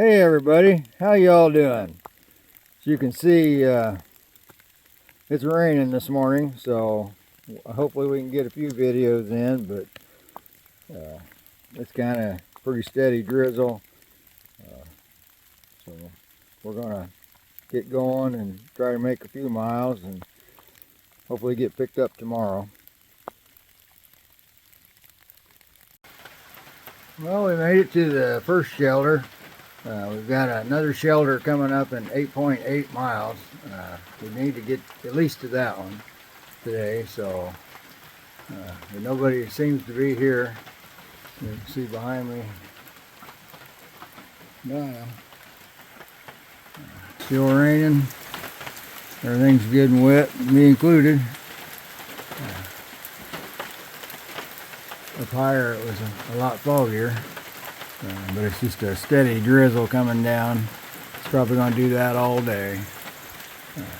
Hey everybody, how y'all doing? As you can see, it's raining this morning, so hopefully we can get a few videos in, but it's kind of pretty steady drizzle. So we're gonna get going and try to make a few miles and hopefully get picked up tomorrow. Well, we made it to the first shelter. We've got another shelter coming up in 8.8 miles. We need to get at least to that one today, so but nobody seems to be here. You can see behind me. Still raining. Everything's getting wet, me included. Up higher it was a lot foggier. But it's just a steady drizzle coming down. It's probably going to do that all day.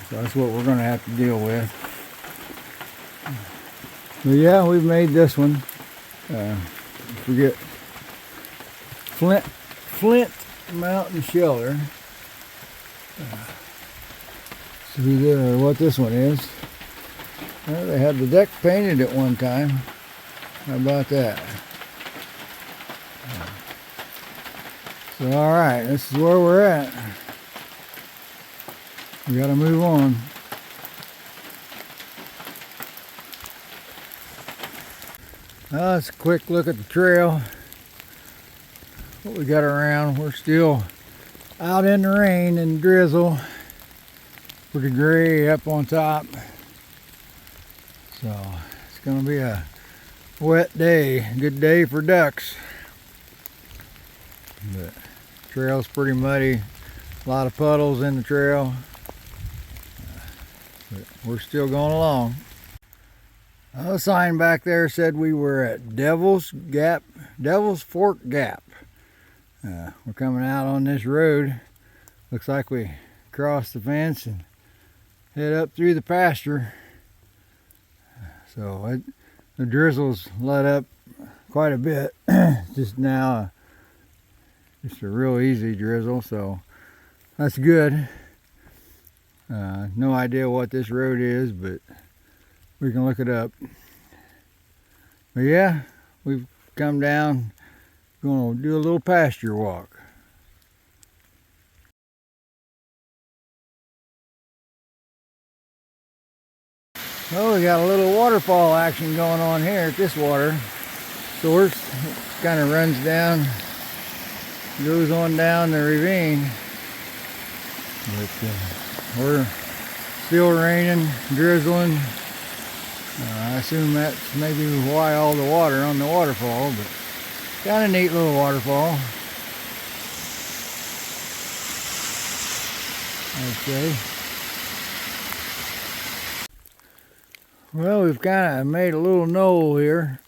So that's what we're going to have to deal with. But yeah, we've made this one. Forget Flint Mountain Shelter. See what this one is. Well, they had the deck painted at one time. How about that? So, alright, this is where we're at. We gotta move on. Let's a quick look at the trail. What we got around. We're still out in the rain and drizzle. Pretty gray up on top. So, it's gonna be a wet day. Good day for ducks. But trail's pretty muddy, a lot of puddles in the trail, but we're still going along. The sign back there said we were at Devil's Fork Gap. We're coming out on this road. Looks like we crossed the fence and head up through the pasture. So the drizzle's let up quite a bit. Just now. Just a real easy drizzle, so that's good. No idea what this road is, but we can look it up. But yeah, we've come down, going to do a little pasture walk. Oh, we got a little waterfall action going on here at this water source. It kind of runs down, goes on down the ravine, but we're still raining, drizzling. I assume that's maybe why all the water on the waterfall, but kind of neat little waterfall, I'd say. Well, we've kind of made a little knoll here,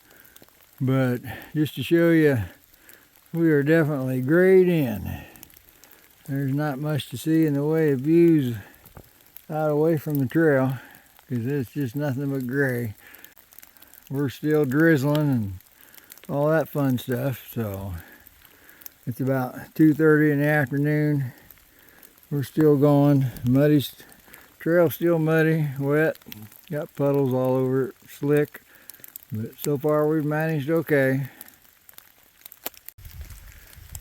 but just to show you, we are definitely grayed in. There's not much to see in the way of views out away from the trail because it's just nothing but gray. We're still drizzling and all that fun stuff, so it's about 2:30 in the afternoon. We're still going. Muddy trail, still muddy, wet, got puddles all over it, slick, but so far we've managed okay.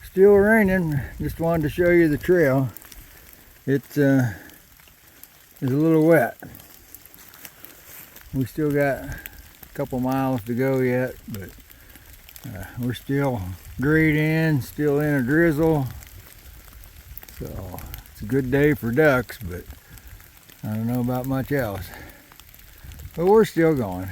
Still raining. Just wanted to show you the trail. It is a little wet. We still got a couple miles to go yet, but we're still grayed in, still in a drizzle. So it's a good day for ducks, but I don't know about much else. But we're still going.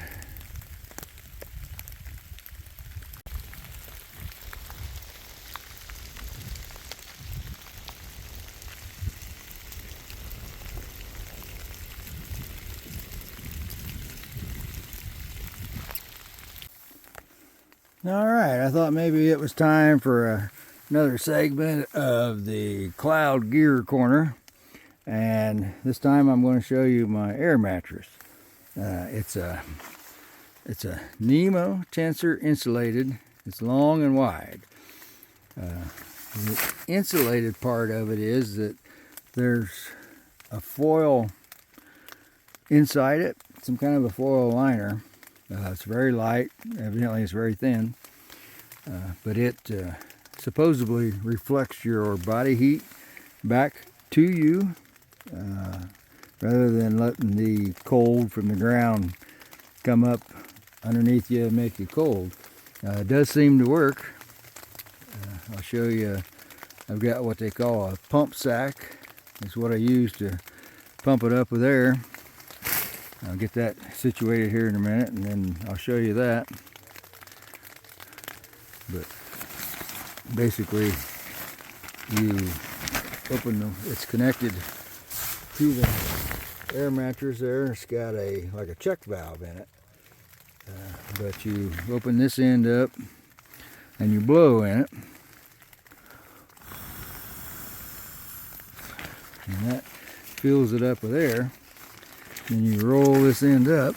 Alright, I thought maybe it was time for another segment of the Cloud Gear Corner. And this time I'm going to show you my air mattress. It's a Nemo tensor insulated. It's long and wide. The insulated part of it is that there's a foil inside it, some kind of a foil liner. It's very light, evidently it's very thin, but it supposedly reflects your body heat back to you rather than letting the cold from the ground come up underneath you and make you cold. It does seem to work. I'll show you. I've got what they call a pump sack. It's what I use to pump it up with air. I'll get that situated here in a minute, and then I'll show you that. But basically, you open them. It's connected to the air mattress there. It's got like a check valve in it. But you open this end up, and you blow in it. And that fills it up with air. Then you roll this end up,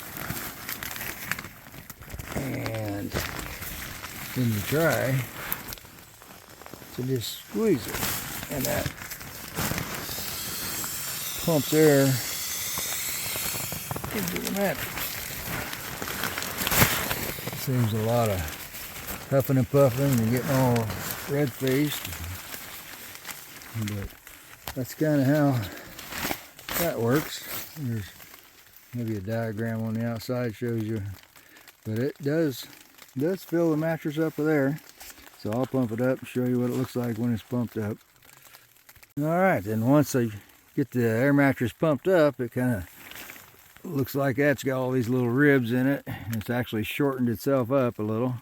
and then you try to just squeeze it, and that pumps air into the mattress. Seems a lot of huffing and puffing and getting all red-faced, but that's kind of how that works. There's maybe a diagram on the outside shows you, but it does fill the mattress up with air. So I'll pump it up and show you what it looks like when it's pumped up. Alright, then once I get the air mattress pumped up, it kind of looks like that's got all these little ribs in it. It's actually shortened itself up a little,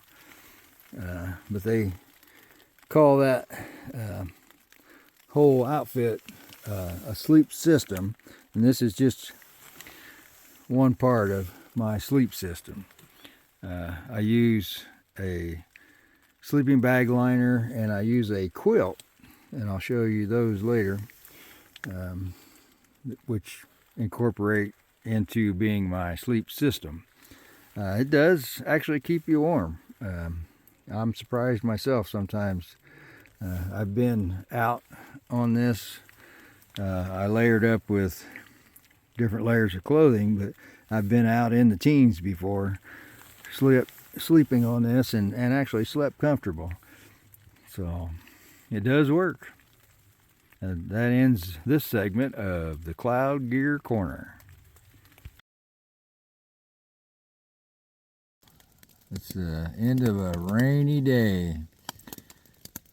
but they call that whole outfit a sleep system, and this is just one part of my sleep system. I use a sleeping bag liner, and I use a quilt, and I'll show you those later, which incorporate into being my sleep system. It does actually keep you warm. I'm surprised myself sometimes. I've been out on this. I layered up with different layers of clothing, but I've been out in the teens before, sleeping on this, and actually slept comfortable. So it does work. And that ends this segment of the Cloud Gear Corner. It's the end of a rainy day,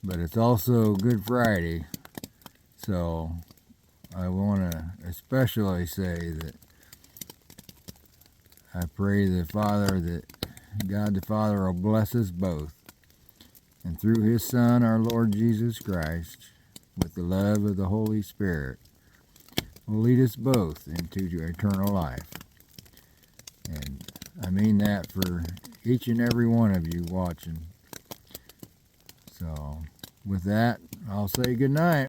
but it's also Good Friday, so I want to especially say that I pray the Father, that God the Father will bless us both, and through His Son, our Lord Jesus Christ, with the love of the Holy Spirit, will lead us both into eternal life. And I mean that for each and every one of you watching. So with that, I'll say good night.